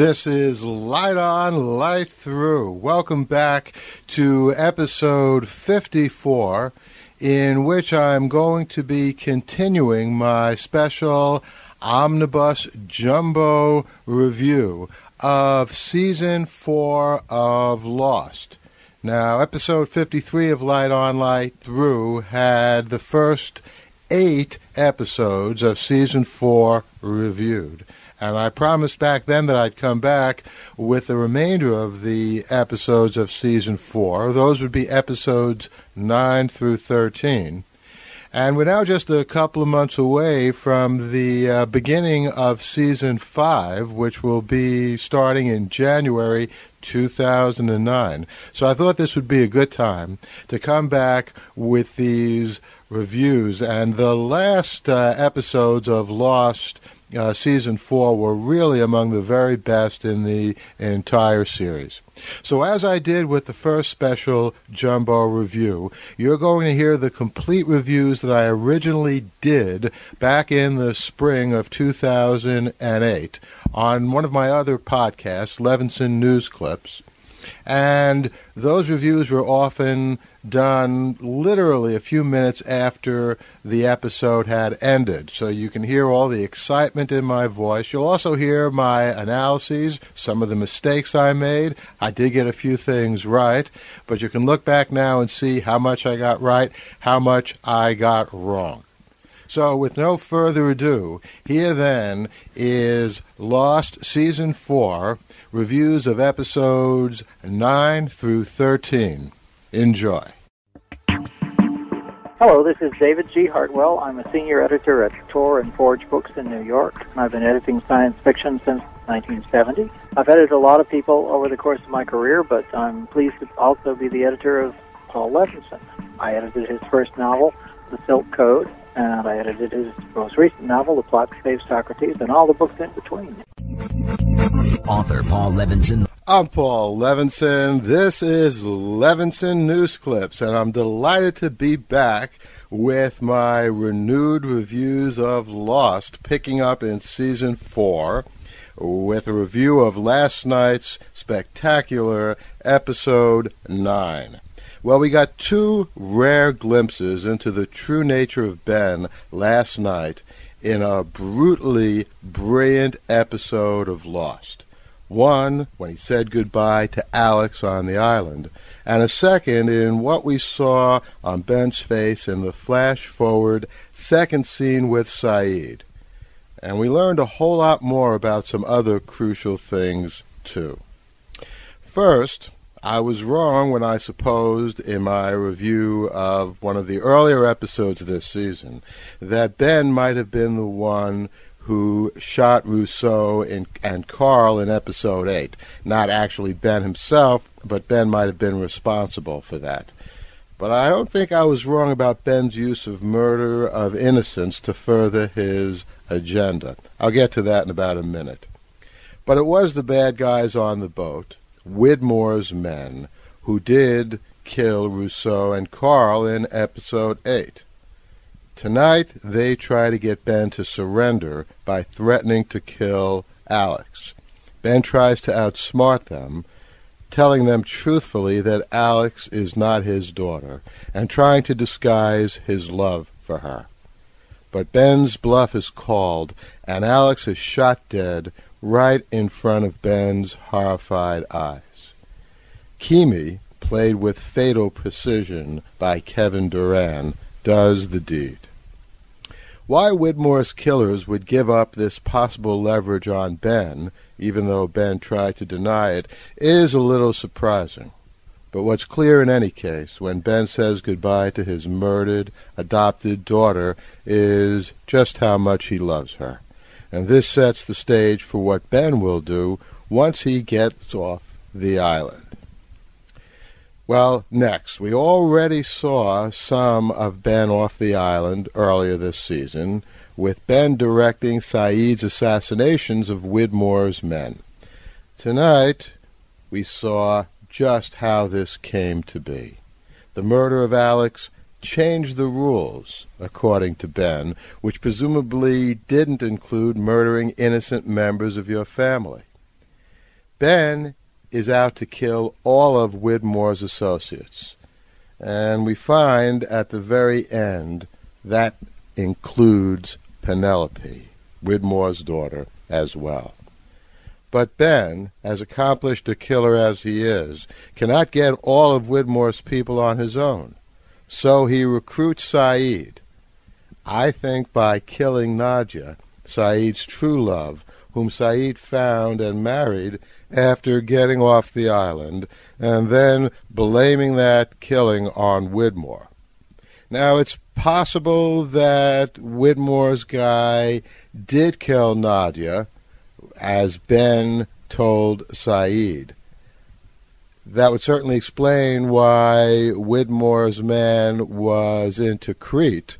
This is Light On, Light Through. Welcome back to episode 54, in which I'm going to be continuing my special omnibus jumbo review of Season 4 of Lost. Now, episode 53 of Light On, Light Through had the first 8 episodes of Season 4 reviewed. And I promised back then that I'd come back with the remainder of the episodes of Season 4. Those would be episodes 9 through 13. And we're now just a couple of months away from the beginning of Season 5, which will be starting in January 2009. So I thought this would be a good time to come back with these reviews. And the last episodes of Lost Season 4 were really among the very best in the entire series. So as I did with the first special jumbo review, you're going to hear the complete reviews that I originally did back in the spring of 2008 on one of my other podcasts, Levinson News Clips. And those reviews were often done literally a few minutes after the episode had ended. So you can hear all the excitement in my voice. You'll also hear my analyses, some of the mistakes I made. I did get a few things right, but you can look back now and see how much I got right, how much I got wrong. So with no further ado, here then is Lost Season 4, reviews of episodes 9 through 13. Enjoy. Hello, this is David G. Hartwell. I'm a senior editor at Tor and Forge Books in New York. I've been editing science fiction since 1970. I've edited a lot of people over the course of my career, but I'm pleased to also be the editor of Paul Levinson. I edited his first novel, The Silk Code, and I edited his most recent novel, The Plot to Save Socrates, and all the books in between. Author Paul Levinson. I'm Paul Levinson. This is Levinson News Clips, and I'm delighted to be back with my renewed reviews of Lost, picking up in Season 4 with a review of last night's spectacular Episode 9. Well, we got 2 rare glimpses into the true nature of Ben last night in a brutally brilliant episode of Lost. One, when he said goodbye to Alex on the island, and a second in what we saw on Ben's face in the flash-forward second scene with Saeed. And we learned a whole lot more about some other crucial things, too. First, I was wrong when I supposed in my review of one of the earlier episodes of this season that Ben might have been the one who shot Rousseau and Carl in Episode 8. Not actually Ben himself, but Ben might have been responsible for that. But I don't think I was wrong about Ben's use of murder of innocents to further his agenda. I'll get to that in about a minute. But it was the bad guys on the boat, Widmore's men, who did kill Rousseau and Carl in Episode 8. Tonight, they try to get Ben to surrender by threatening to kill Alex. Ben tries to outsmart them, telling them truthfully that Alex is not his daughter, and trying to disguise his love for her. But Ben's bluff is called, and Alex is shot dead right in front of Ben's horrified eyes. Kimi, played with fatal precision by Kevin Durand, does the deed. Why Widmore's killers would give up this possible leverage on Ben, even though Ben tried to deny it, is a little surprising. But what's clear in any case, when Ben says goodbye to his murdered, adopted daughter, is just how much he loves her. And this sets the stage for what Ben will do once he gets off the island. Well, next, we already saw some of Ben off the island earlier this season, with Ben directing Saeed's assassinations of Widmore's men. Tonight, we saw just how this came to be. The murder of Alex changed the rules, according to Ben, which presumably didn't include murdering innocent members of your family. Ben is out to kill all of Widmore's associates. And we find at the very end that includes Penelope, Widmore's daughter, as well. But Ben, as accomplished a killer as he is, cannot get all of Widmore's people on his own. So he recruits Saeed. I think by killing Nadia, Saeed's true love, whom Saeed found and married after getting off the island, and then blaming that killing on Widmore. Now, it's possible that Widmore's guy did kill Nadia, as Ben told Saeed. That would certainly explain why Widmore's man was into Crete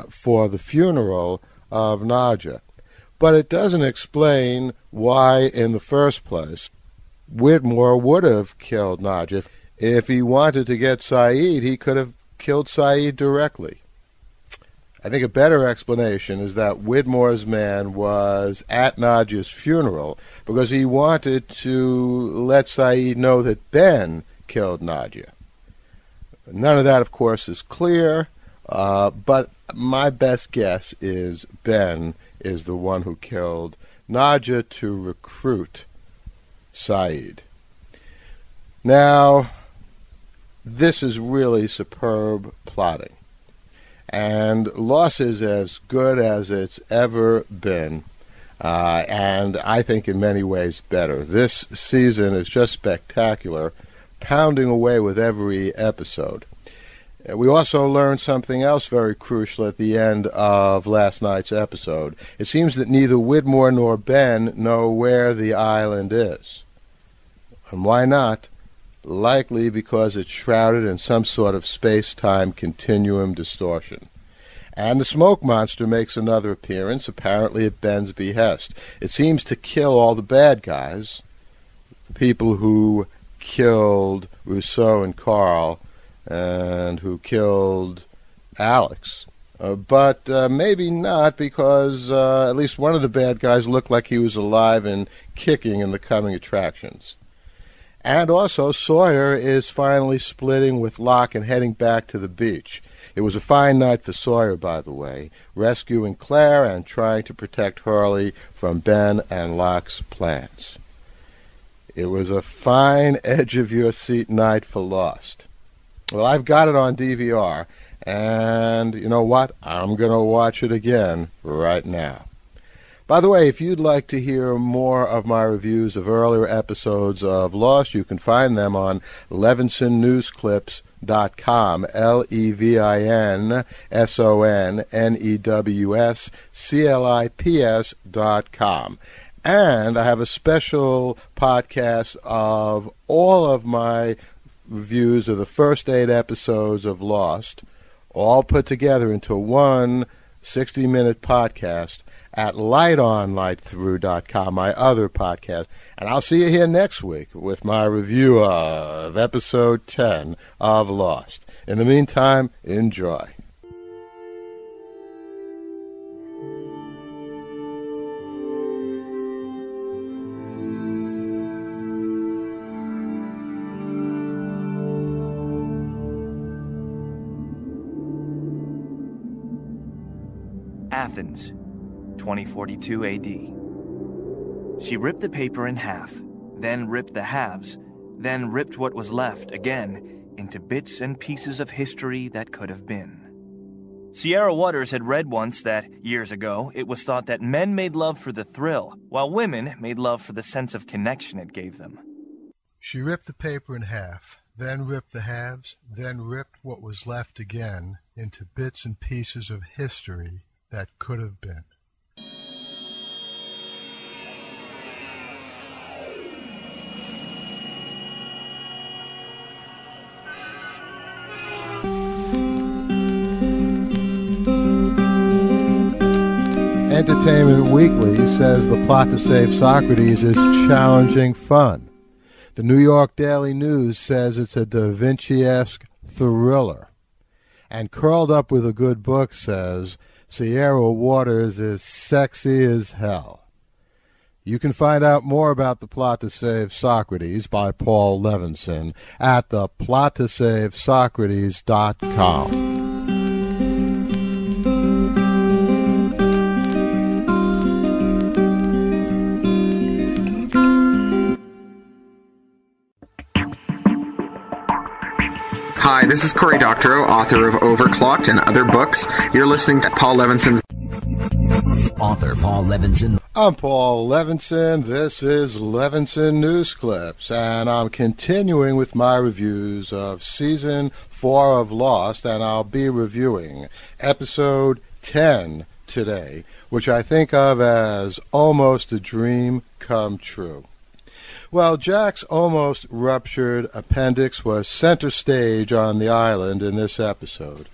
for the funeral of Nadia. But it doesn't explain why, in the first place, Widmore would have killed Nadia. If he wanted to get Saeed, he could have killed Saeed directly. I think a better explanation is that Widmore's man was at Nadia's funeral because he wanted to let Saeed know that Ben killed Nadia. None of that, of course, is clear, but my best guess is Ben is the one who killed Nadia to recruit Saeed. Now, this is really superb plotting. And Lost is as good as it's ever been, and I think in many ways better. This season is just spectacular, pounding away with every episode. We also learned something else very crucial at the end of last night's episode. It seems that neither Widmore nor Ben know where the island is. And why not? Likely because it's shrouded in some sort of space-time continuum distortion. And the smoke monster makes another appearance, apparently at Ben's behest. It seems to kill all the bad guys, the people who killed Rousseau and Carl, and who killed Alex. But maybe not, because at least one of the bad guys looked like he was alive and kicking in the coming attractions. And also, Sawyer is finally splitting with Locke and heading back to the beach. It was a fine night for Sawyer, by the way, rescuing Claire and trying to protect Hurley from Ben and Locke's plans. It was a fine edge-of-your-seat night for Lost. Well, I've got it on DVR, and you know what? I'm going to watch it again right now. By the way, if you'd like to hear more of my reviews of earlier episodes of Lost, you can find them on LevinsonNewsClips.com, LevinsonNewsClips.com. And I have a special podcast of all of my reviews of the first 8 episodes of Lost, all put together into one 60-minute podcast at lightonlightthrough.com, my other podcast. And I'll see you here next week with my review of episode 10 of Lost. In the meantime, enjoy. Athens, 2042 AD. She ripped the paper in half, then ripped the halves, then ripped what was left again into bits and pieces of history that could have been. Sierra Waters had read once that, years ago, it was thought that men made love for the thrill, while women made love for the sense of connection it gave them. She ripped the paper in half, then ripped the halves, then ripped what was left again into bits and pieces of history that could have been. Entertainment Weekly says the plot to save Socrates is challenging fun. The New York Daily News says it's a Da Vinci-esque thriller. And Curled Up with a Good Book says Sierra Waters is sexy as hell. You can find out more about The Plot to Save Socrates by Paul Levinson at theplottosavesocrates.com. Hi, this is Cory Doctorow, author of Overclocked and other books. You're listening to Paul Levinson's Author Paul Levinson. I'm Paul Levinson. This is Levinson News Clips, and I'm continuing with my reviews of Season 4 of Lost, and I'll be reviewing Episode 10 today, which I think of as almost a dream come true. Well, Jack's almost ruptured appendix was center stage on the island in this episode,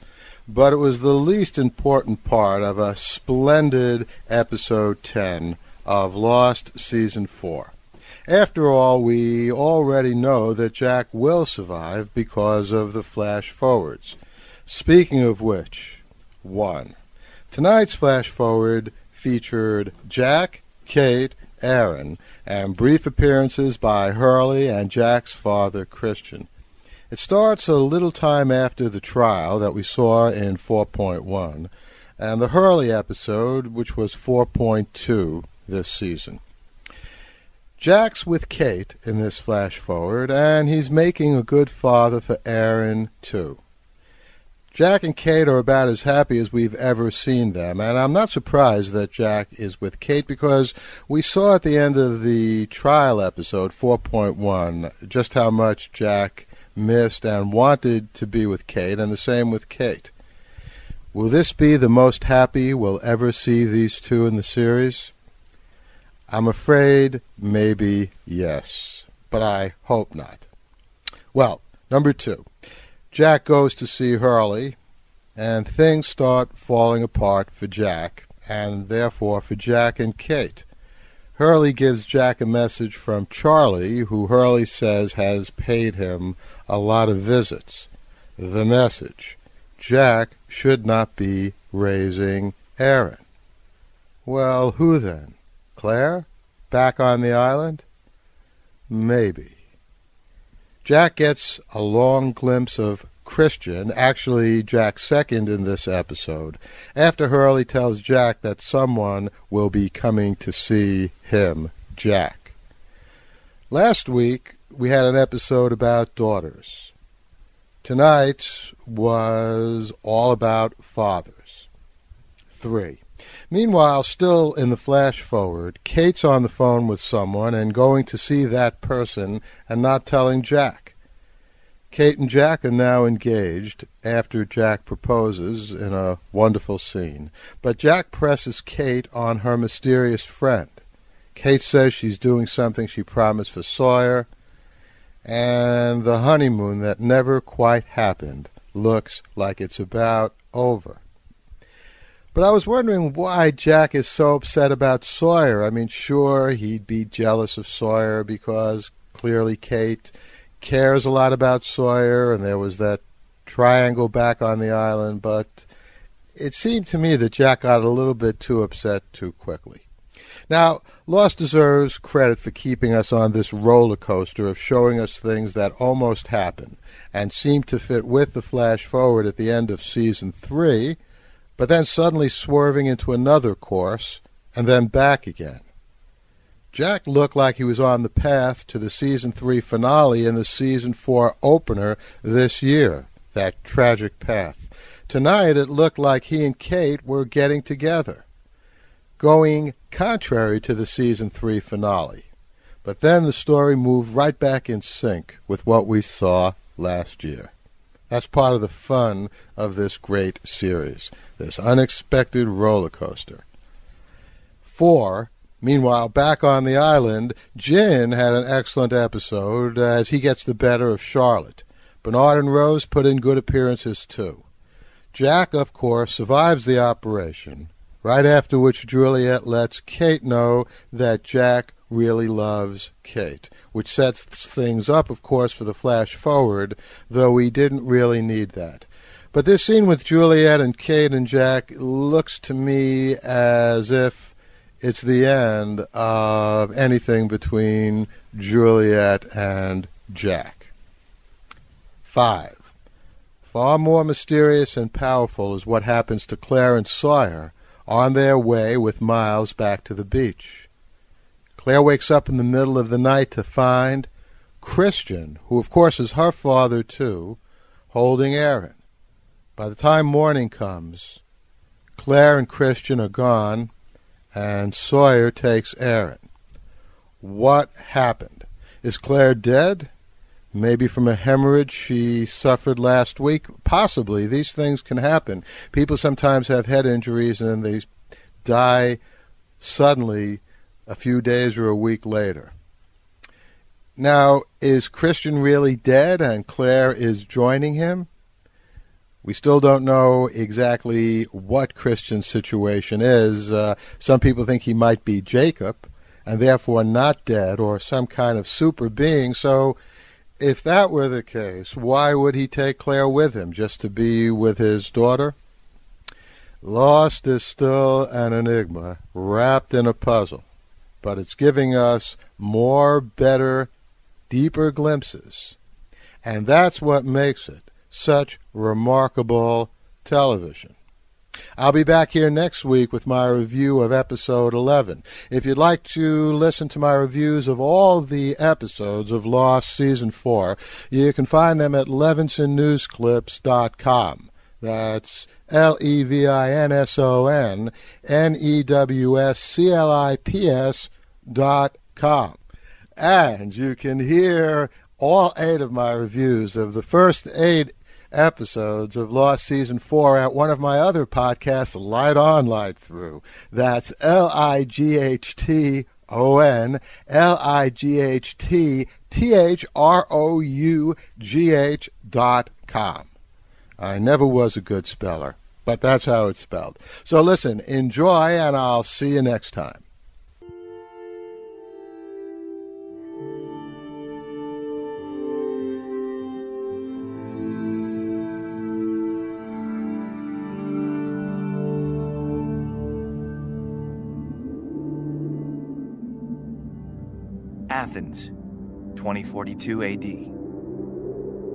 but it was the least important part of a splendid Episode 10 of Lost Season 4. After all, we already know that Jack will survive because of the flash forwards. Speaking of which, 1. Tonight's flash forward featured Jack, Kate, Aaron, and brief appearances by Hurley and Jack's father, Christian. It starts a little time after the trial that we saw in 4.1, and the Hurley episode, which was 4.2 this season. Jack's with Kate in this flash forward, and he's making a good father for Aaron, too. Jack and Kate are about as happy as we've ever seen them, and I'm not surprised that Jack is with Kate because we saw at the end of the trial episode, 4.1, just how much Jack missed and wanted to be with Kate, and the same with Kate. Will this be the most happy we'll ever see these two in the series? I'm afraid maybe yes, but I hope not. Well, number 2. Jack goes to see Hurley, and things start falling apart for Jack, and therefore for Jack and Kate. Hurley gives Jack a message from Charlie, who Hurley says has paid him a lot of visits. The message: Jack should not be raising Aaron. Well, who then? Claire? Back on the island? Maybe. Jack gets a long glimpse of Christian, actually Jack's second in this episode, after Hurley tells Jack that someone will be coming to see him, Jack. Last week, we had an episode about daughters. Tonight was all about fathers. 3. Meanwhile, still in the flash forward, Kate's on the phone with someone and going to see that person and not telling Jack. Kate and Jack are now engaged after Jack proposes in a wonderful scene, but Jack presses Kate on her mysterious friend. Kate says she's doing something she promised for Sawyer, and the honeymoon that never quite happened looks like it's about over. But I was wondering why Jack is so upset about Sawyer. I mean, sure, he'd be jealous of Sawyer because clearly Kate cares a lot about Sawyer, and there was that triangle back on the island, but it seemed to me that Jack got a little bit too upset too quickly. Now, Lost deserves credit for keeping us on this roller coaster of showing us things that almost happen and seem to fit with the flash forward at the end of Season 3, but then suddenly swerving into another course, and then back again. Jack looked like he was on the path to the Season 3 finale and the Season 4 opener this year, that tragic path. Tonight it looked like he and Kate were getting together, going contrary to the Season 3 finale. But then the story moved right back in sync with what we saw last year. That's part of the fun of this great series, this unexpected roller coaster. 4. Meanwhile, back on the island, Jin had an excellent episode as he gets the better of Charlotte. Bernard and Rose put in good appearances too. Jack, of course, survives the operation, right after which Juliet lets Kate know that Jack really loves Kate, which sets things up, of course, for the flash forward, though we didn't really need that. But this scene with Juliet and Kate and Jack looks to me as if it's the end of anything between Juliet and Jack. 5. Far more mysterious and powerful is what happens to Claire and Sawyer on their way with Miles back to the beach. Claire wakes up in the middle of the night to find Christian, who of course is her father too, holding Aaron. By the time morning comes, Claire and Christian are gone, and Sawyer takes Aaron. What happened? Is Claire dead? Maybe from a hemorrhage she suffered last week? Possibly. These things can happen. People sometimes have head injuries and then they die suddenly a few days or a week later. Now, is Christian really dead and Claire is joining him? We still don't know exactly what Christian's situation is. Some people think he might be Jacob and therefore not dead or some kind of super being. So if that were the case, why would he take Claire with him, just to be with his daughter? Lost is still an enigma wrapped in a puzzle, but it's giving us more, better, deeper glimpses. And that's what makes it such remarkable television. I'll be back here next week with my review of episode 11. If you'd like to listen to my reviews of all the episodes of Lost Season 4, you can find them at levinsonnewsclips.com. That's Levinsonnewsclips.com. And you can hear all 8 of my reviews of the first 8 episodes of Lost Season 4 at one of my other podcasts, Light On, Light Through. That's LIGHTON, I never was a good speller, but that's how it's spelled. So listen, enjoy, and I'll see you next time. Athens, 2042 AD.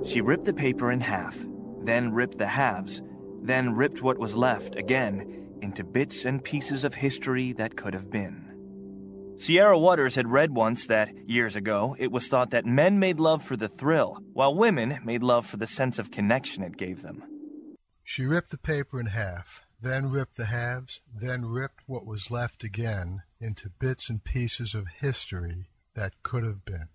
She ripped the paper in half, then ripped the halves, then ripped what was left again into bits and pieces of history that could have been. Sierra Waters had read once that, years ago, it was thought that men made love for the thrill, while women made love for the sense of connection it gave them. She ripped the paper in half, then ripped the halves, then ripped what was left again into bits and pieces of history that could have been.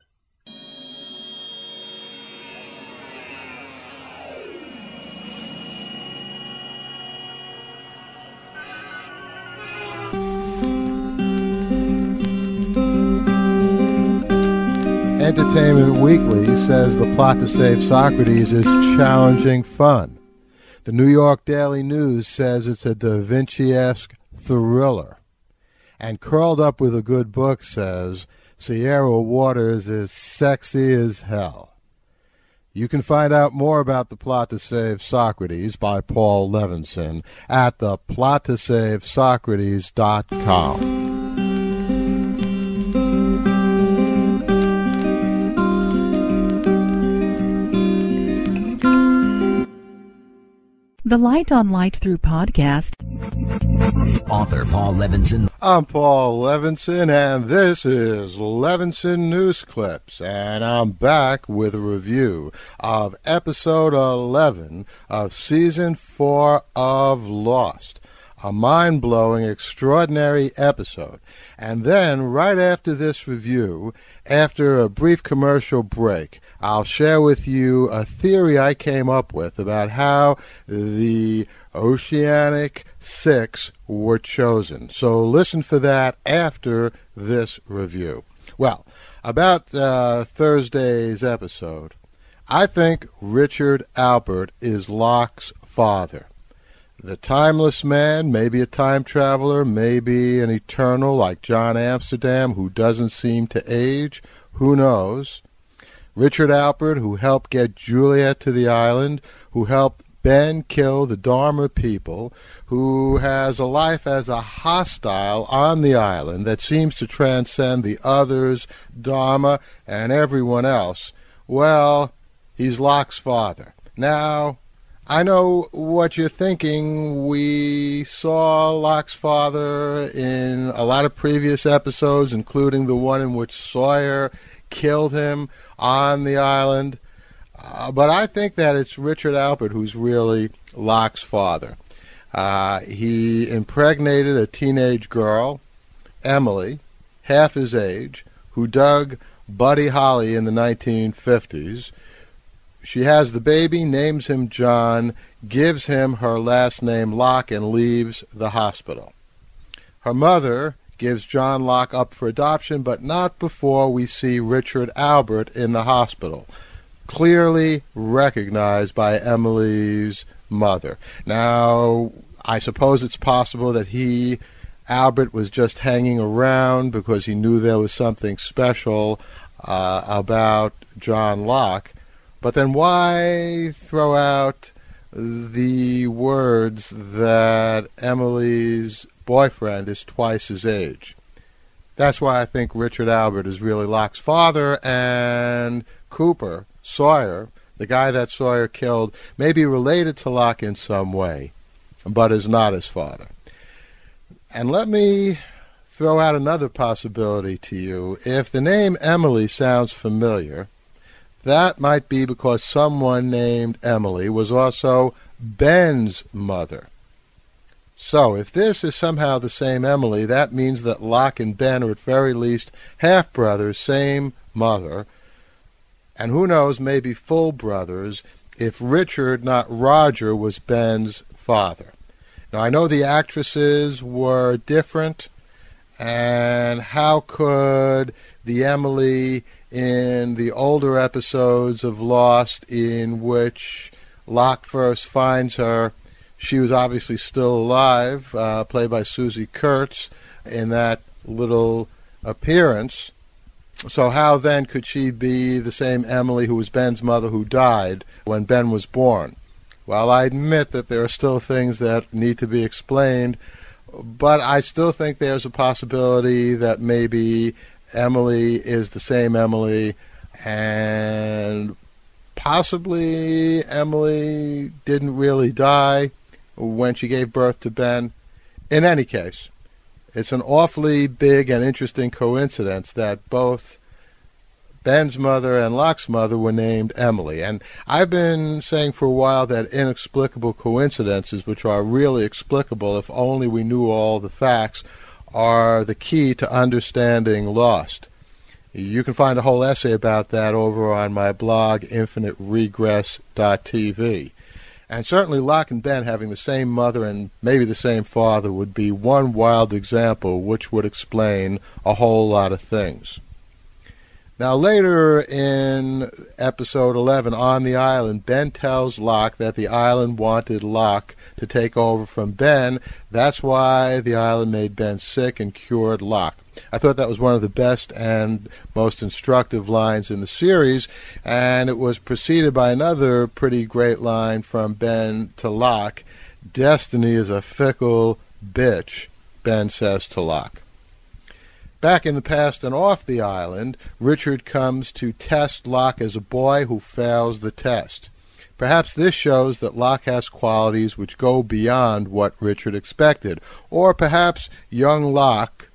Entertainment Weekly says the plot to save Socrates is challenging fun. The New York Daily News says it's a Da Vinci-esque thriller. And Curled Up with a Good Book says Sierra Waters is sexy as hell. You can find out more about The Plot to Save Socrates by Paul Levinson at theplot2savesocrates.com. The Light on Light Through podcast. Author Paul Levinson. I'm Paul Levinson, and this is Levinson News Clips, and I'm back with a review of episode 11 of season 4 of Lost. A mind-blowing, extraordinary episode. And then, right after this review, after a brief commercial break, I'll share with you a theory I came up with about how the Oceanic Six were chosen. So listen for that after this review. Well, about Thursday's episode, I think Richard Alpert is Locke's father. The timeless man, maybe a time traveler, maybe an eternal like John Amsterdam who doesn't seem to age, who knows? Richard Alpert, who helped get Juliet to the island, who helped Ben killed the Dharma people, who has a life as a hostile on the island that seems to transcend the others, Dharma, and everyone else. Well, he's Locke's father. Now, I know what you're thinking. We saw Locke's father in a lot of previous episodes, including the one in which Sawyer killed him on the island. But I think that it's Richard Albert who's really Locke's father. He impregnated a teenage girl, Emily, half his age, who dug Buddy Holly in the 1950s. She has the baby, names him John, gives him her last name Locke, and leaves the hospital. Her mother gives John Locke up for adoption, but not before we see Richard Albert in the hospital, clearly recognized by Emily's mother. Now, I suppose it's possible that Albert, was just hanging around because he knew there was something special about John Locke. But then why throw out the words that Emily's boyfriend is twice his age? That's why I think Richard Albert is really Locke's father, and Cooper, Sawyer, the guy that Sawyer killed, may be related to Locke in some way, but is not his father. And let me throw out another possibility to you. If the name Emily sounds familiar, that might be because someone named Emily was also Ben's mother. So, if this is somehow the same Emily, that means that Locke and Ben are at very least half-brothers, same mother, and who knows, maybe full brothers, if Richard, not Roger, was Ben's father. Now, I know the actresses were different, and how could the Emily in the older episodes of Lost in which Locke first finds her, she was obviously still alive, played by Susie Kurtz in that little appearance. So how then could she be the same Emily who was Ben's mother who died when Ben was born? Well, I admit that there are still things that need to be explained, but I still think there's a possibility that maybe Emily is the same Emily, and possibly Emily didn't really die when she gave birth to Ben. In any case, it's an awfully big and interesting coincidence that both Ben's mother and Locke's mother were named Emily. And I've been saying for a while that inexplicable coincidences, which are really explicable if only we knew all the facts, are the key to understanding Lost. You can find a whole essay about that over on my blog, infiniteregress.tv. And certainly Locke and Ben having the same mother and maybe the same father would be one wild example which would explain a whole lot of things. Now, later in episode 11, on the island, Ben tells Locke that the island wanted Locke to take over from Ben. That's why the island made Ben sick and cured Locke. I thought that was one of the best and most instructive lines in the series, and it was preceded by another pretty great line from Ben to Locke. "Destiny is a fickle bitch," Ben says to Locke. Back in the past and off the island, Richard comes to test Locke as a boy who fails the test. Perhaps this shows that Locke has qualities which go beyond what Richard expected. Or perhaps young Locke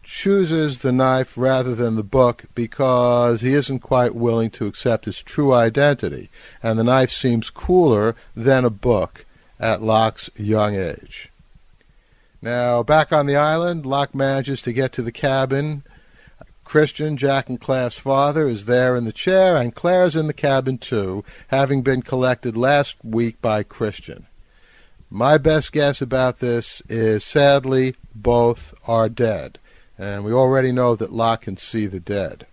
chooses the knife rather than the book because he isn't quite willing to accept his true identity, and the knife seems cooler than a book at Locke's young age. Now, back on the island, Locke manages to get to the cabin. Christian, Jack and Claire's father, is there in the chair, and Claire's in the cabin too, having been collected last week by Christian. My best guess about this is, sadly, both are dead, and we already know that Locke can see the dead.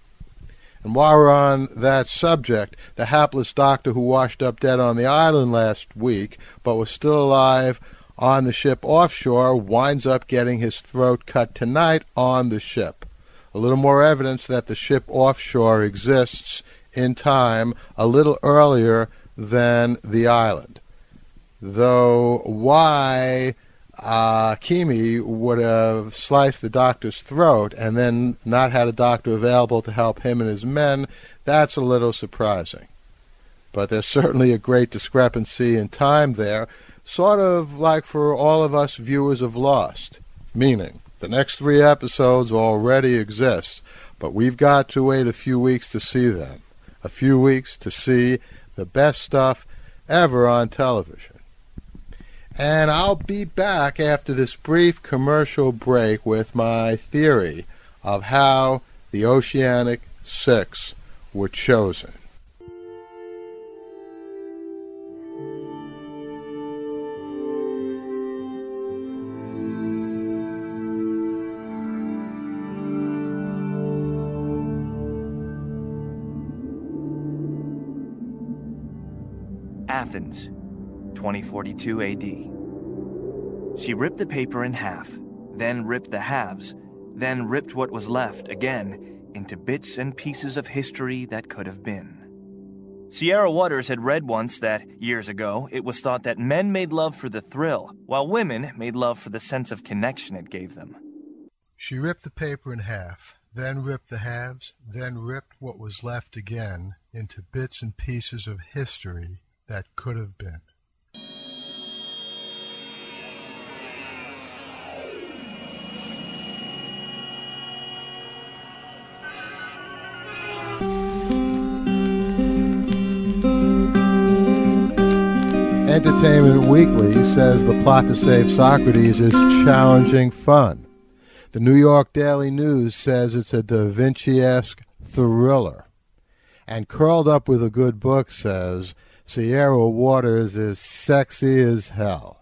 And while we're on that subject, the hapless doctor who washed up dead on the island last week, but was still alive on the ship offshore, winds up getting his throat cut tonight on the ship. A little more evidence that the ship offshore exists in time a little earlier than the island. though why Kimi would have sliced the doctor's throat and then not had a doctor available to help him and his men, that's a little surprising. But there's certainly a great discrepancy in time there, sort of like for all of us viewers of Lost, meaning the next 3 episodes already exist, but we've got to wait a few weeks to see them, a few weeks to see the best stuff ever on television. And I'll be back after this brief commercial break with my theory of how the Oceanic Six were chosen. Athens, 2042 AD. She ripped the paper in half, then ripped the halves, then ripped what was left again into bits and pieces of history that could have been. Sierra Waters had read once that, years ago, it was thought that men made love for the thrill, while women made love for the sense of connection it gave them. She ripped the paper in half, then ripped the halves, then ripped what was left again into bits and pieces of history that could have been. Entertainment Weekly says the plot to save Socrates is challenging fun. The New York Daily News says it's a Da Vinci-esque thriller. And Curled Up with a Good Book says Sierra Waters is sexy as hell.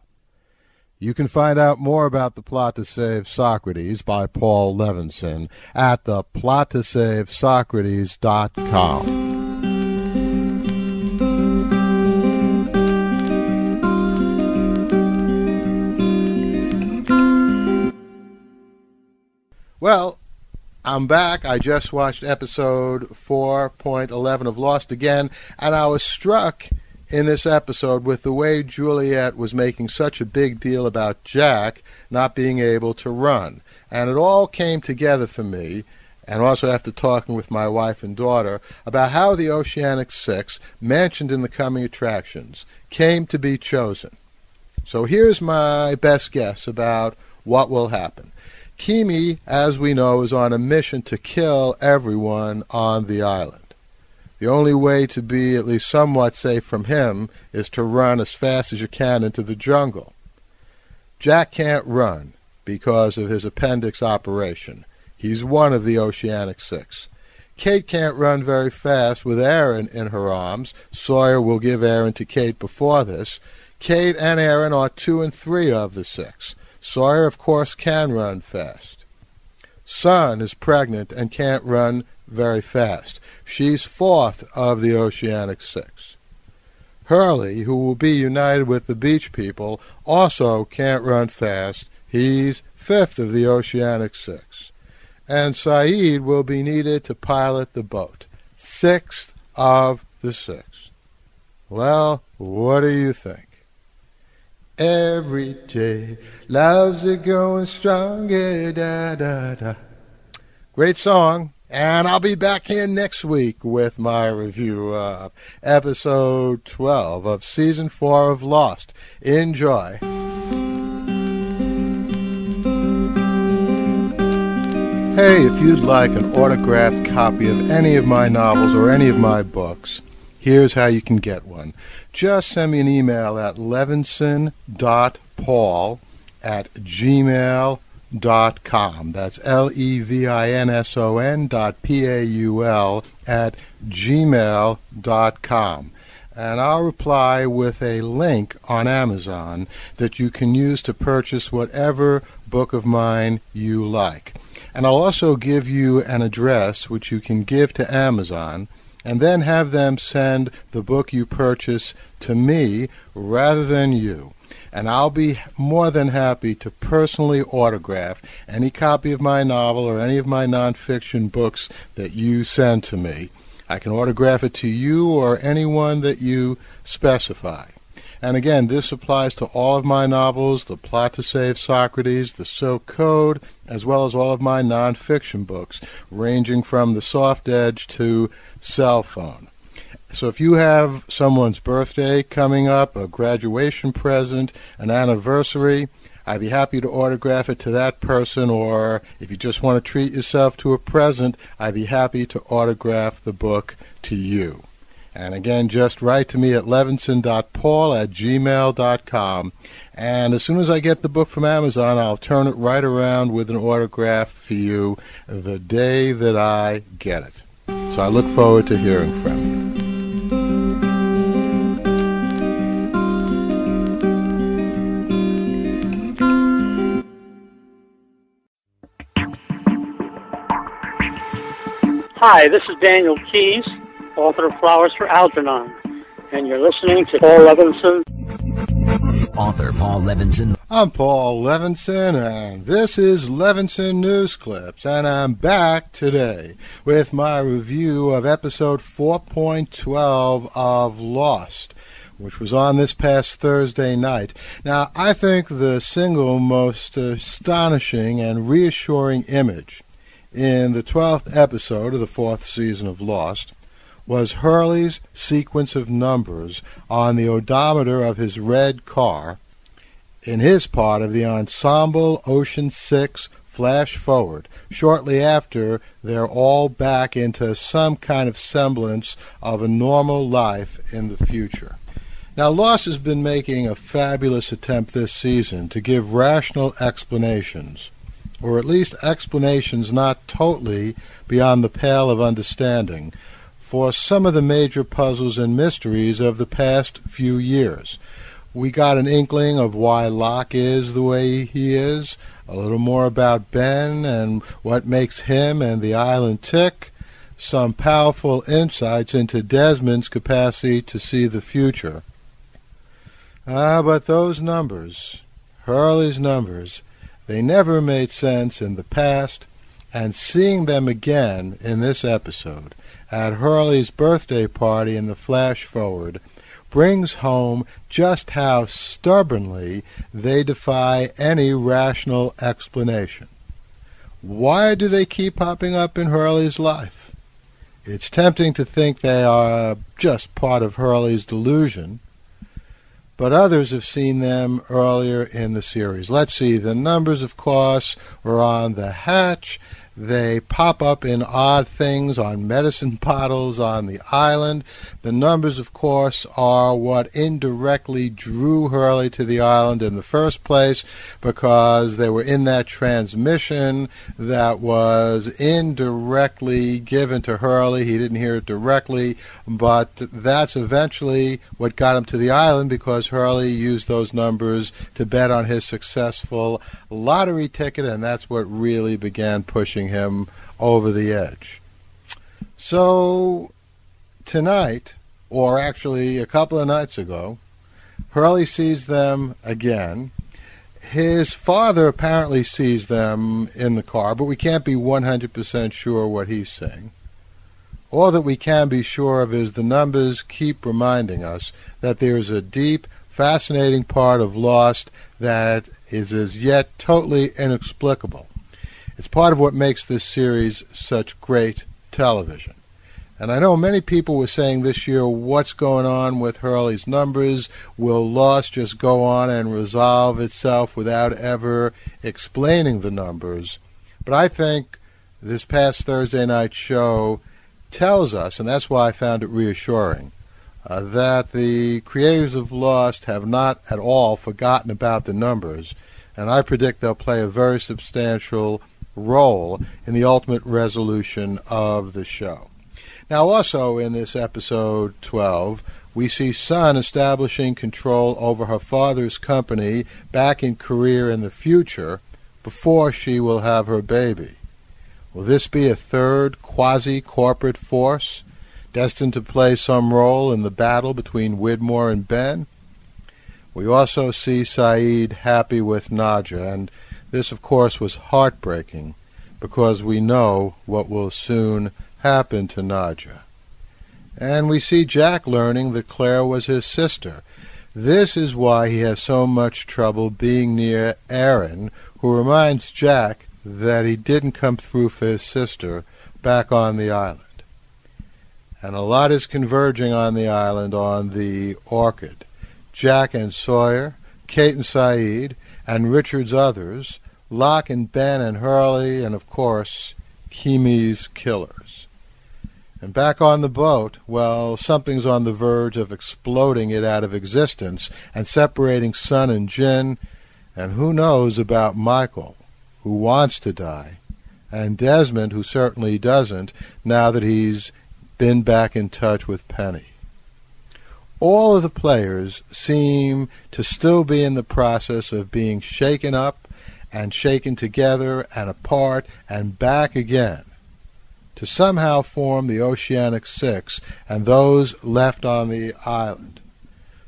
You can find out more about The Plot to Save Socrates by Paul Levinson at theplottosavesocrates.com. Well, I'm back. I just watched episode 4.11 of Lost again, and I was struck in this episode with the way Juliet was making such a big deal about Jack not being able to run. And it all came together for me, and also after talking with my wife and daughter, about how the Oceanic Six, mentioned in the coming attractions, came to be chosen. So here's my best guess about what will happen. Kimi, as we know, is on a mission to kill everyone on the island. The only way to be at least somewhat safe from him is to run as fast as you can into the jungle. Jack can't run because of his appendix operation. He's one of the Oceanic Six. Kate can't run very fast with Aaron in her arms. Sawyer will give Aaron to Kate before this. Kate and Aaron are 2 and 3 of the 6. Sawyer, of course, can run fast. Sun is pregnant and can't run very fast. She's 4th of the Oceanic Six. Hurley, who will be united with the beach people, also can't run fast. He's 5th of the Oceanic Six. And Saeed will be needed to pilot the boat. 6th of the 6. Well, what do you think? Every day, love's a going stronger, da da da. Great song, and I'll be back here next week with my review of episode 12 of season 4 of Lost. Enjoy. Hey, if you'd like an autographed copy of any of my novels or any of my books, here's how you can get one. Just send me an email at levinson.paul@gmail.com. That's levinson.paul@gmail.com. And I'll reply with a link on Amazon that you can use to purchase whatever book of mine you like. And I'll also give you an address which you can give to Amazon, and then have them send the book you purchase to me rather than you. And I'll be more than happy to personally autograph any copy of my novel or any of my nonfiction books that you send to me. I can autograph it to you or anyone that you specify. And again, this applies to all of my novels, The Plot to Save Socrates, The Silk Code, as well as all of my nonfiction books, ranging from The Soft Edge to Cell Phone. So if you have someone's birthday coming up, a graduation present, an anniversary, I'd be happy to autograph it to that person, or if you just want to treat yourself to a present, I'd be happy to autograph the book to you. And again, just write to me at levinson.paul@gmail.com. And as soon as I get the book from Amazon, I'll turn it right around with an autograph for you the day that I get it. So I look forward to hearing from you. Hi, this is Daniel Keyes, author of Flowers for Algernon, and you're listening to Paul Levinson. Author Paul Levinson. I'm Paul Levinson, and this is Levinson News Clips, and I'm back today with my review of episode 4.12 of Lost, which was on this past Thursday night. Now, I think the single most astonishing and reassuring image in the 12th episode of the 4th season of Lost was Hurley's sequence of numbers on the odometer of his red car in his part of the ensemble Ocean 6 flash forward, shortly after they're all back into some kind of semblance of a normal life in the future. Now, Lost has been making a fabulous attempt this season to give rational explanations, or at least explanations not totally beyond the pale of understanding, for some of the major puzzles and mysteries of the past few years. We got an inkling of why Locke is the way he is, a little more about Ben and what makes him and the island tick, some powerful insights into Desmond's capacity to see the future. But those numbers, Hurley's numbers, they never made sense in the past, and seeing them again in this episode at Hurley's birthday party in the flash forward brings home just how stubbornly they defy any rational explanation. Why do they keep popping up in Hurley's life? It's tempting to think they are just part of Hurley's delusion, but others have seen them earlier in the series. Let's see, the numbers, of course, were on the hatch. They pop up in odd things on medicine bottles on the island. The numbers, of course, are what indirectly drew Hurley to the island in the first place, because they were in that transmission that was indirectly given to Hurley. He didn't hear it directly, but that's eventually what got him to the island, because Hurley used those numbers to bet on his successful lottery ticket, and that's what really began pushing him over the edge. So tonight, or actually a couple of nights ago, Hurley sees them again. His father apparently sees them in the car, but we can't be 100% sure what he's saying. All that we can be sure of is the numbers keep reminding us that there's a deep, fascinating part of Lost that is as yet totally inexplicable. It's part of what makes this series such great television. And I know many people were saying this year, what's going on with Hurley's numbers? Will Lost just go on and resolve itself without ever explaining the numbers? But I think this past Thursday night show tells us, and that's why I found it reassuring, that the creators of Lost have not at all forgotten about the numbers, and I predict they'll play a very substantial role in the ultimate resolution of the show. Now, also in this episode 12, we see Sun establishing control over her father's company back in Korea in the future before she will have her baby. Will this be a third quasi-corporate force destined to play some role in the battle between Widmore and Ben? We also see Saeed happy with Nadja, and this, of course, was heartbreaking because we know what will soon happen to Nadja. And we see Jack learning that Claire was his sister. This is why he has so much trouble being near Aaron, who reminds Jack that he didn't come through for his sister back on the island. And a lot is converging on the island on the Orchid. Jack and Sawyer, Kate and Saeed, and Richard's others, Locke and Ben and Hurley, and of course, Kimi's killers. And back on the boat, well, something's on the verge of exploding it out of existence and separating Sun and Jin, and who knows about Michael, who wants to die, and Desmond, who certainly doesn't, now that he's been back in touch with Penny. All of the players seem to still be in the process of being shaken up and shaken together and apart and back again to somehow form the Oceanic Six and those left on the island.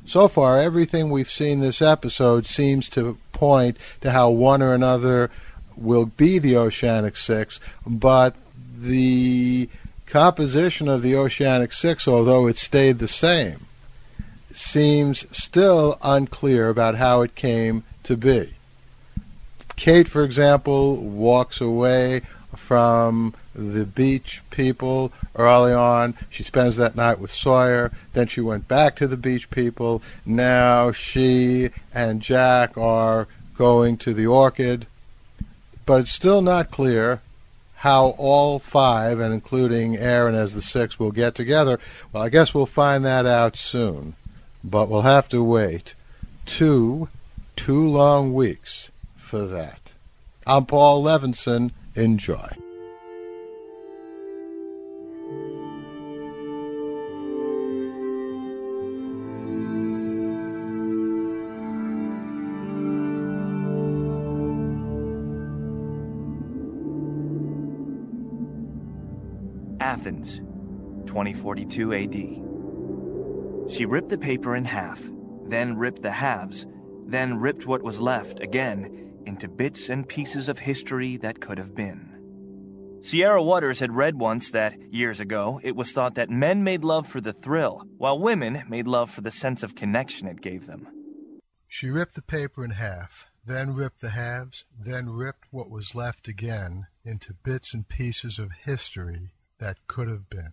So far, everything we've seen this episode seems to point to how one or another will be the Oceanic Six, but the composition of the Oceanic Six, although it stayed the same, seems still unclear about how it came to be. Kate, for example, walks away from the beach people early on. She spends that night with Sawyer. Then she went back to the beach people. Now she and Jack are going to the Orchid. But it's still not clear how all five, and including Aaron as the sixth, will get together. Well, I guess we'll find that out soon. But we'll have to wait two long weeks for that. I'm Paul Levinson. Enjoy. Athens, 2042 AD. She ripped the paper in half, then ripped the halves, then ripped what was left again into bits and pieces of history that could have been. Sierra Waters had read once that, years ago, it was thought that men made love for the thrill, while women made love for the sense of connection it gave them. She ripped the paper in half, then ripped the halves, then ripped what was left again into bits and pieces of history that could have been.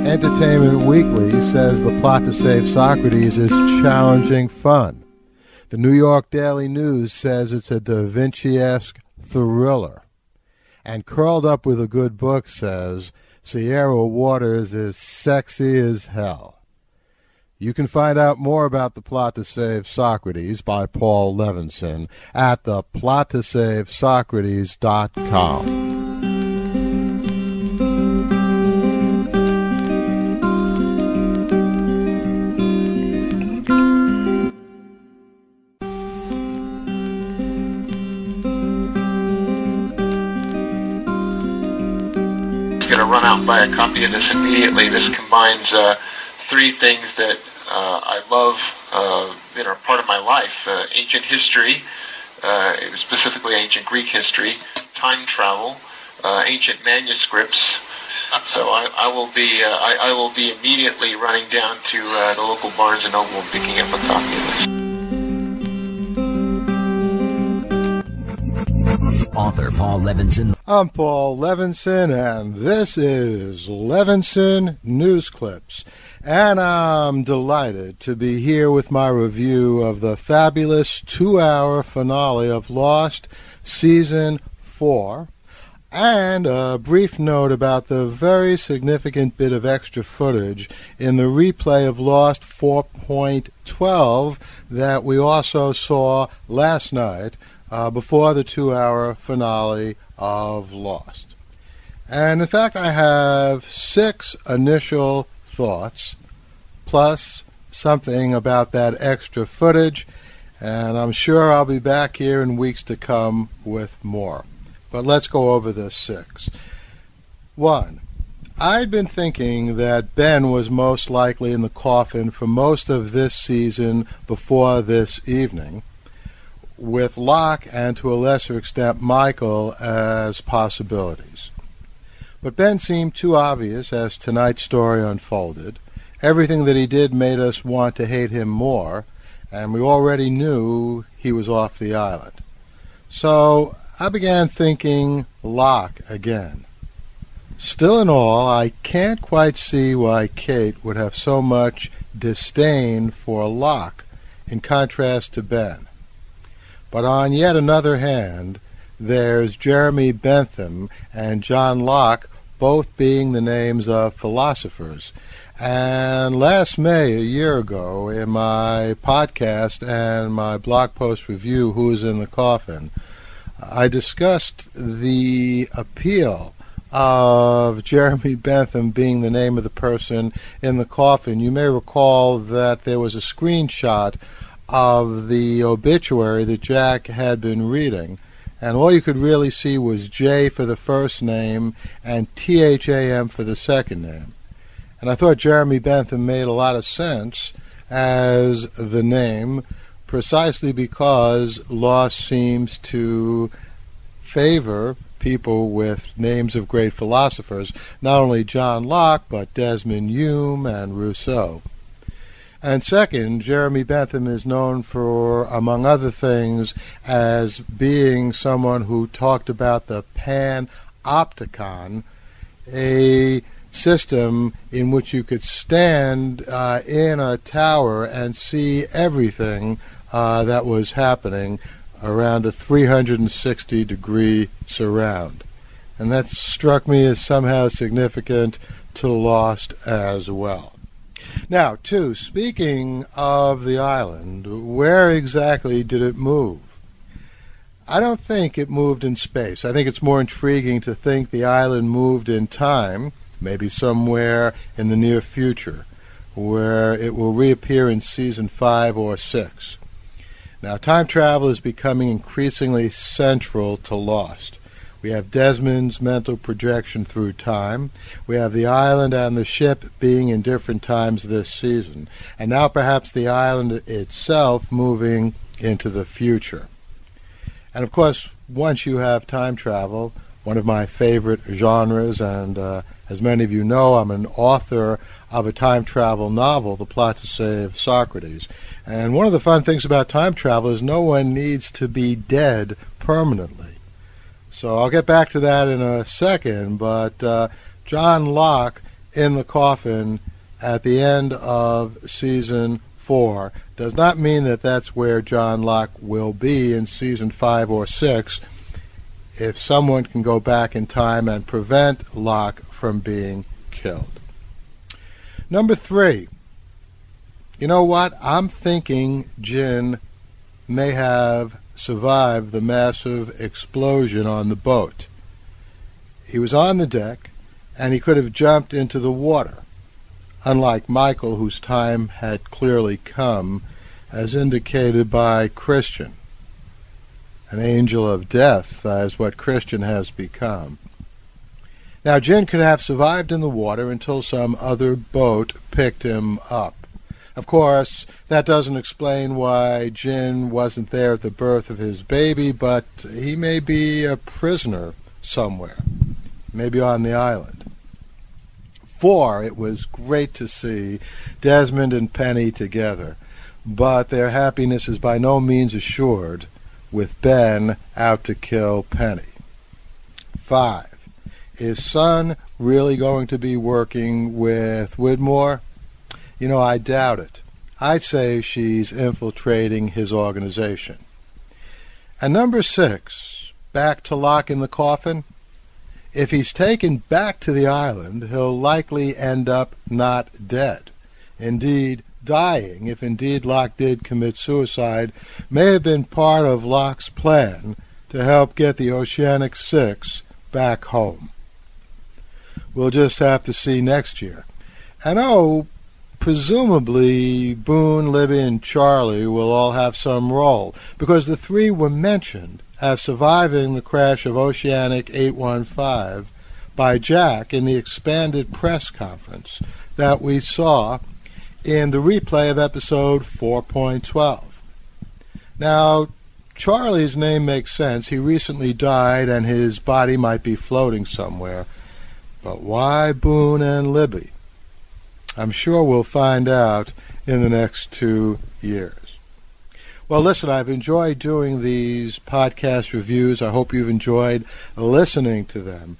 Entertainment Weekly says the plot to save Socrates is challenging fun. The New York Daily News says it's a Da Vinci-esque thriller. And Curled Up with a Good Book says Sierra Waters is sexy as hell. You can find out more about The Plot to Save Socrates by Paul Levinson at theplottoSaveSocrates.com. Going to run out and buy a copy of this immediately. This combines three things that I love that are part of my life: ancient history, specifically ancient Greek history, time travel, ancient manuscripts. So I will be immediately running down to the local Barnes and Noble and picking up a copy of this. Author Paul Levinson. I'm Paul Levinson, and this is Levinson News Clips. And I'm delighted to be here with my review of the fabulous 2-hour finale of Lost Season 4. And a brief note about the very significant bit of extra footage in the replay of Lost 4.12 that we also saw last night before the 2-hour finale of Lost. And in fact, I have 6 initial thoughts, plus something about that extra footage, and I'm sure I'll be back here in weeks to come with more. But let's go over the 6. 1. I'd been thinking that Ben was most likely in the coffin for most of this season before this evening, with Locke and to a lesser extent Michael as possibilities. But Ben seemed too obvious as tonight's story unfolded. Everything that he did made us want to hate him more, and we already knew he was off the island. So I began thinking Locke again. Still in all, I can't quite see why Kate would have so much disdain for Locke in contrast to Ben. But on yet another hand, there's Jeremy Bentham and John Locke, both being the names of philosophers. And last May, a year ago, in my podcast and my blog post review, Who's in the Coffin, I discussed the appeal of Jeremy Bentham being the name of the person in the coffin. You may recall that there was a screenshot of the obituary that Jack had been reading, and all you could really see was J for the first name and THAM for the second name. And I thought Jeremy Bentham made a lot of sense as the name, precisely because Lost seems to favor people with names of great philosophers, not only John Locke, but Desmond Hume and Rousseau. And second, Jeremy Bentham is known for, among other things, as being someone who talked about the panopticon, a system in which you could stand in a tower and see everything that was happening around a 360-degree surround. And that struck me as somehow significant to Lost as well. Now, too, speaking of the island, where exactly did it move? I don't think it moved in space. I think it's more intriguing to think the island moved in time, maybe somewhere in the near future, where it will reappear in season 5 or 6. Now, time travel is becoming increasingly central to Lost. We have Desmond's mental projection through time. We have the island and the ship being in different times this season. And now perhaps the island itself moving into the future. And of course, once you have time travel, one of my favorite genres, and as many of you know, I'm an author of a time travel novel, The Plot to Save Socrates. And one of the fun things about time travel is no one needs to be dead permanently. So I'll get back to that in a second, but John Locke in the coffin at the end of season 4 does not mean that that's where John Locke will be in season 5 or 6 if someone can go back in time and prevent Locke from being killed. Number 3. You know what? I'm thinking Jin may have survived the massive explosion on the boat. He was on the deck, and he could have jumped into the water, unlike Michael, whose time had clearly come, as indicated by Christian. An angel of death is what Christian has become. Now, Jin could have survived in the water until some other boat picked him up. Of course, that doesn't explain why Jin wasn't there at the birth of his baby, but he may be a prisoner somewhere, maybe on the island. 4, it was great to see Desmond and Penny together, but their happiness is by no means assured with Ben out to kill Penny. 5, is Sun really going to be working with Widmore? You know, I doubt it. I'd say she's infiltrating his organization. And number 6, back to Locke in the coffin. If he's taken back to the island, he'll likely end up not dead. Indeed, dying, if indeed Locke did commit suicide, may have been part of Locke's plan to help get the Oceanic 6 back home. We'll just have to see next year. And presumably Boone, Libby, and Charlie will all have some role, because the 3 were mentioned as surviving the crash of Oceanic 815 by Jack in the expanded press conference that we saw in the replay of episode 4.12. Now, Charlie's name makes sense. He recently died and his body might be floating somewhere. But why Boone and Libby? I'm sure we'll find out in the next 2 years. Well, listen, I've enjoyed doing these podcast reviews. I hope you've enjoyed listening to them.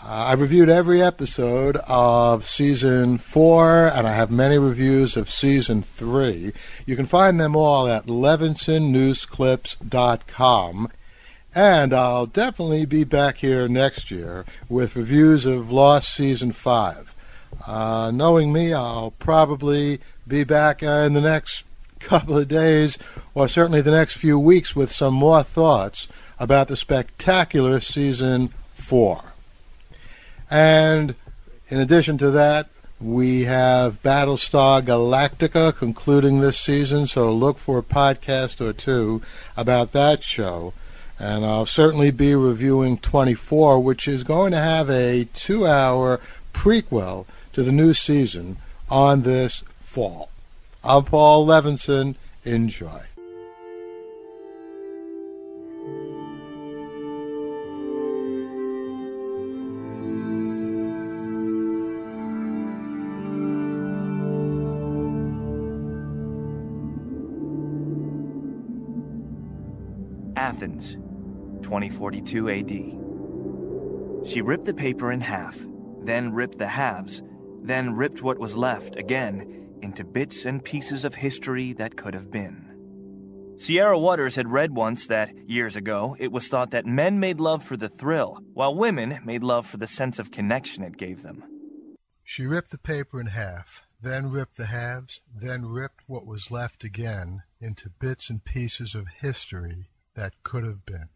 I've reviewed every episode of Season 4, and I have many reviews of Season 3. You can find them all at levinsonnewsclips.com. And I'll definitely be back here next year with reviews of Lost Season 5. Knowing me, I'll probably be back in the next couple of days, or certainly the next few weeks, with some more thoughts about the spectacular Season 4. And in addition to that, we have Battlestar Galactica concluding this season, so look for a podcast or two about that show. And I'll certainly be reviewing 24, which is going to have a 2-hour prequel to the new season on this fall. I'm Paul Levinson. Enjoy. Athens, 2042 AD. She ripped the paper in half, then ripped the halves, then ripped what was left again into bits and pieces of history that could have been. Sierra Waters had read once that, years ago, it was thought that men made love for the thrill, while women made love for the sense of connection it gave them. She ripped the paper in half, then ripped the halves, then ripped what was left again into bits and pieces of history that could have been.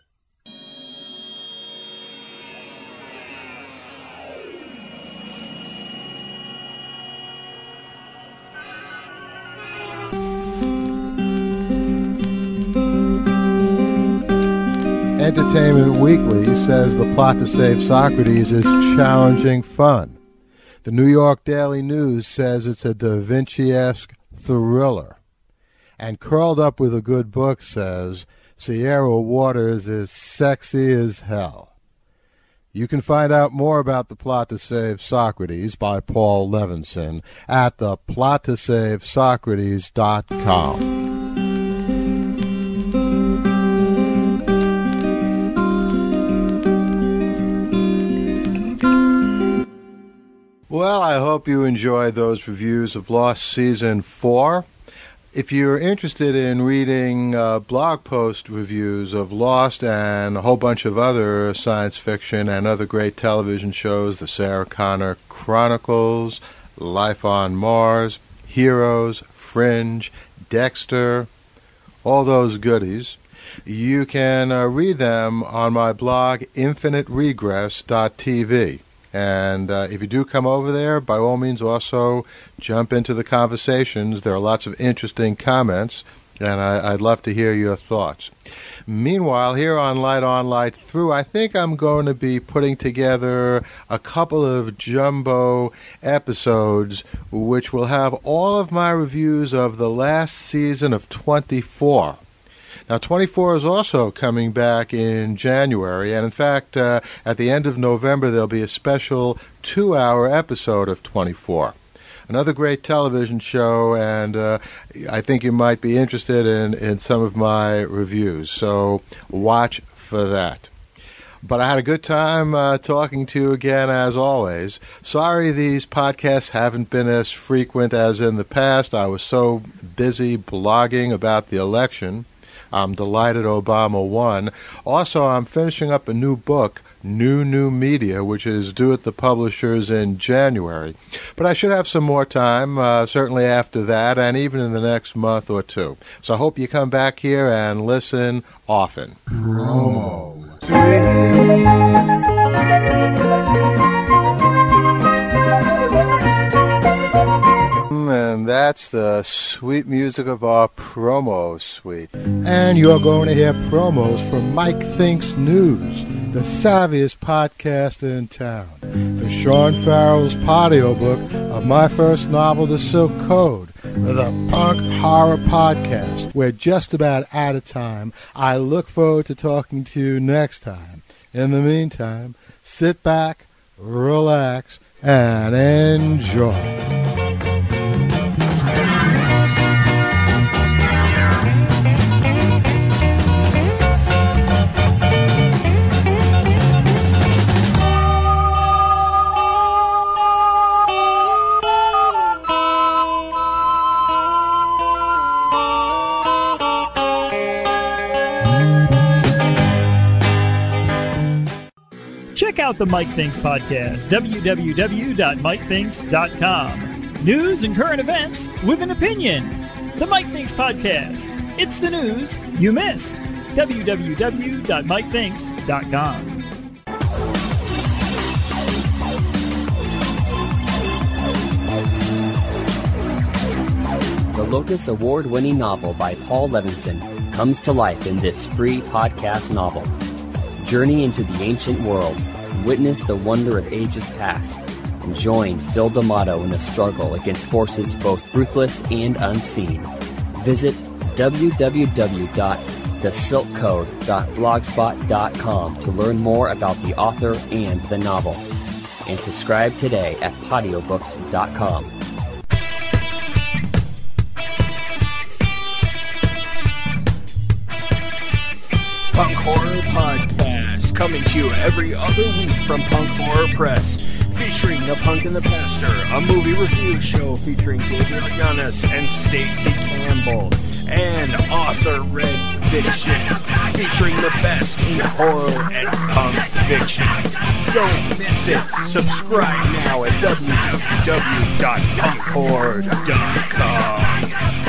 Entertainment Weekly says the plot to save Socrates is challenging fun. The New York Daily News says it's a Da Vinci-esque thriller. And Curled Up with a Good Book says Sierra Waters is sexy as hell. You can find out more about The Plot to Save Socrates by Paul Levinson at theplot2savesocrates.com. Well, I hope you enjoyed those reviews of Lost Season 4. If you're interested in reading blog post reviews of Lost and a whole bunch of other science fiction and other great television shows, the Sarah Connor Chronicles, Life on Mars, Heroes, Fringe, Dexter, all those goodies, you can read them on my blog, infiniteregress.tv. And if you do come over there, by all means also jump into the conversations. There are lots of interesting comments, and I'd love to hear your thoughts. Meanwhile, here on Light On, Light Through, I think I'm going to be putting together a couple of jumbo episodes which will have all of my reviews of the last season of 24. Now, 24 is also coming back in January, and in fact, at the end of November, there'll be a special 2-hour episode of 24. Another great television show, and I think you might be interested in some of my reviews, so watch for that. But I had a good time talking to you again, as always. Sorry these podcasts haven't been as frequent as in the past. I was so busy blogging about the election. I'm delighted Obama won. Also, I'm finishing up a new book, New Media, which is due at the publishers in January. But I should have some more time, certainly after that, and even in the next month or two. So I hope you come back here and listen often. Promo. And that's the sweet music of our promo suite. And you're going to hear promos from Mike Thinks News, the savviest podcast in town. For Sean Farrell's audiobook of my first novel, The Silk Code, the punk horror podcast. We're just about out of time. I look forward to talking to you next time. In the meantime, sit back, relax, and enjoy. Check out the Mike Thinks podcast, www.mikethinks.com. News and current events with an opinion. The Mike Thinks podcast. It's the news you missed. www.mikethinks.com. The Locus Award-winning novel by Paul Levinson comes to life in this free podcast novel. Journey into the ancient world, witness the wonder of ages past, and join Phil D'Amato in a struggle against forces both ruthless and unseen. Visit www.thesilkcode.blogspot.com to learn more about the author and the novel, and subscribe today at podiobooks.com. Punk Horror Podcast, coming to you every other week from Punk Horror Press, featuring The Punk and the Pastor, a movie review show featuring Gabriel Llanes and Stacey Campbell, and Author Red Fiction, featuring the best in horror and punk fiction. Don't miss it. Subscribe now at www.punkhorror.com.